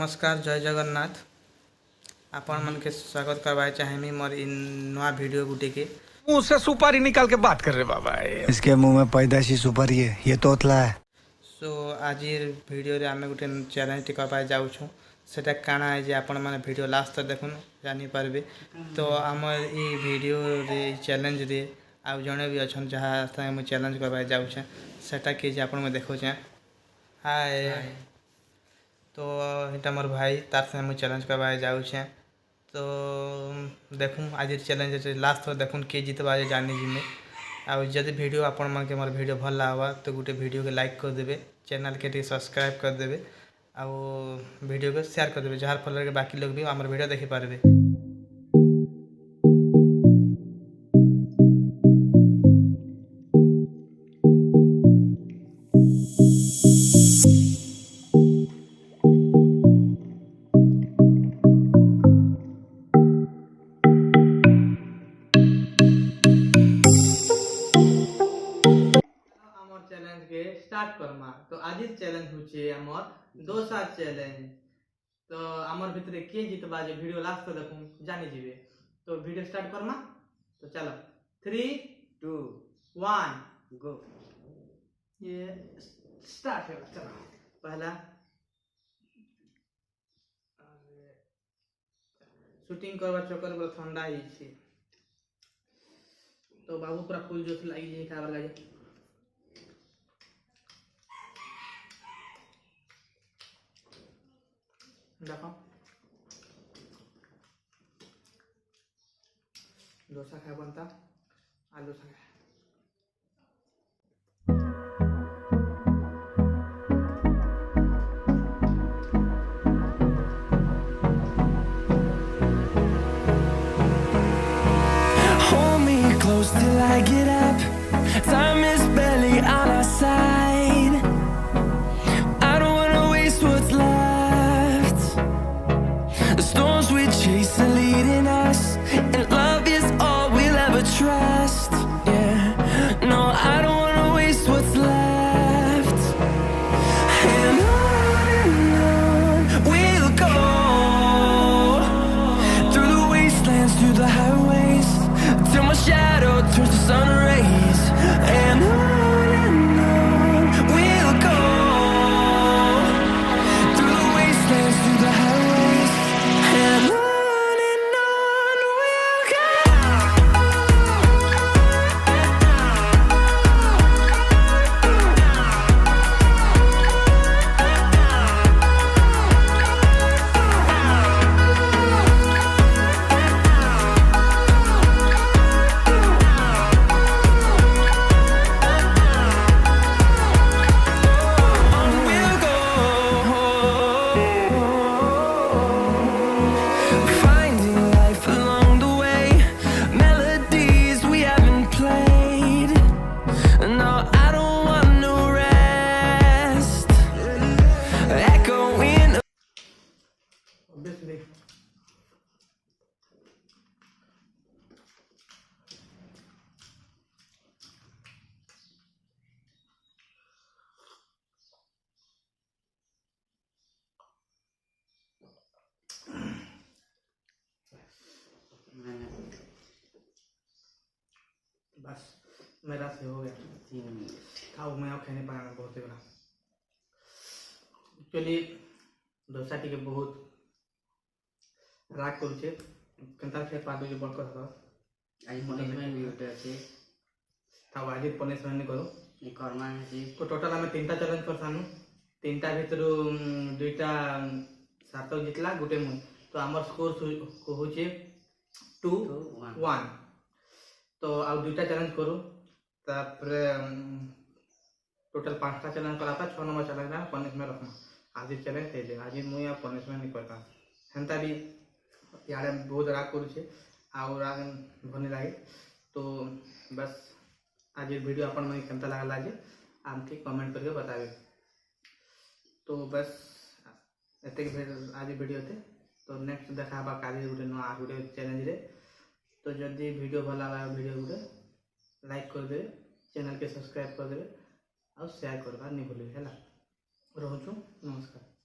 नमस्कार जय जगन्नाथ। आपण मन के स्वागत करवाए चाहेमी मोर इन नवा वीडियो गुटे के मुंह से सुपारी निकाल के बात कर रहे बाबा। इसके मुंह में पैदाशी सुपारी है, ये तोतला है। सो आज वीडियो रे आमे गुटे चैलेंज टी करवाए जाऊ छु। सेटा काना है जे आपण माने वीडियो लास्ट तक देखुन जानि पारबे। तो हमर ई वीडियो रे चैलेंज रे आ जणे भी अछन जहा संगे मु चैलेंज करवाए जाऊ छ सेटा के जे आपण में देखो छ। हाय तो इटा मोर भाई तार से मुझे चैलेंज करवाए जाऊँ। तो देखूँ आज चैलेंज लास्ट देखूँ किए जीतवा जानी जिम्मे आ जब वीडियो आपण मन के मोर वीडियो भल लगा तो गोटे वीडियो के लाइक कर देवे, चैनल के सब्सक्राइब कर देवे आ वीडियो को शेयर कर देवे जार फल के बाकी लोग भी हमार वीडियो देखि पारबे। चैलेंज के स्टार्ट करमा। तो आज चैलेंज होचे हमर डोसा चैलेंज। तो हमर भितरे के जीतबा जे वीडियो लास्ट तक देखूं जानि जीवे। तो वीडियो स्टार्ट करमा। तो चलो 3 2 1 गो। ये स्टार्ट है। चलो पहला शूटिंग करवा चक्कर में ठंडा ही छे। तो बाबू पूरा फुल जोश लगी जे खाबर लागे। देखो डोसा खाए बनता आलू खाए। Hold me close till I get up. Time is barely on our side. I don't wanna waste what's left. The storms we chase are leading us, and love is all we'll ever trust. Yeah, no, I don't wanna waste what's left. And on we'll go, through the wastelands, through the highways, till my shadow turns to sun rays. And on we'll go, through the wastelands, through the highways. And on we'll go. On we'll go, finding life along the way, melodies we haven't played. No, I don't want no rest, echoing. Obviously बस मेरा से हो गया। 3 minute खाओ, मैं अब खाने पाना बहुत ही बड़ा। एक्चुअली डोसा टी के बहुत राग करूचे कंता खेत पादो जो बड़को था आज पनिशमेंट भी होते अच्छे था आज पनिशमेंट करो ये कर्मा है तो टोटल हमें 3टा चैलेंज करसानु। 3टा भीतर 2टा सार्थक जितला गुटे मुई। तो हमर स्कोर को होचे 2 1। तो अब 2टा चैलेंज करो तापरे टोटल 5टा चैलेंज करा 6 नंबर चैलेंज ना पनिशमेंट रखना। आज चैलेंज थे आज मुई आ पनिशमेंट नहीं करता हेंता भी यार बहुत राग करूचे आ राग भनी लागे। तो बस आज वीडियो अपन मन केनता लागला जे आमके कमेंट करके बतावे। तो बस एते आज वीडियो थे। तो नेक्स्ट देखा काली गुटे नया गुटे चैलेंज रे। तो जदि वीडियो भल लगा वीडियो गुटे लाइक कर दे, चैनल के सब्सक्राइब कर दे और शेयर करवा नहीं भूलिए है। रोचु नमस्कार।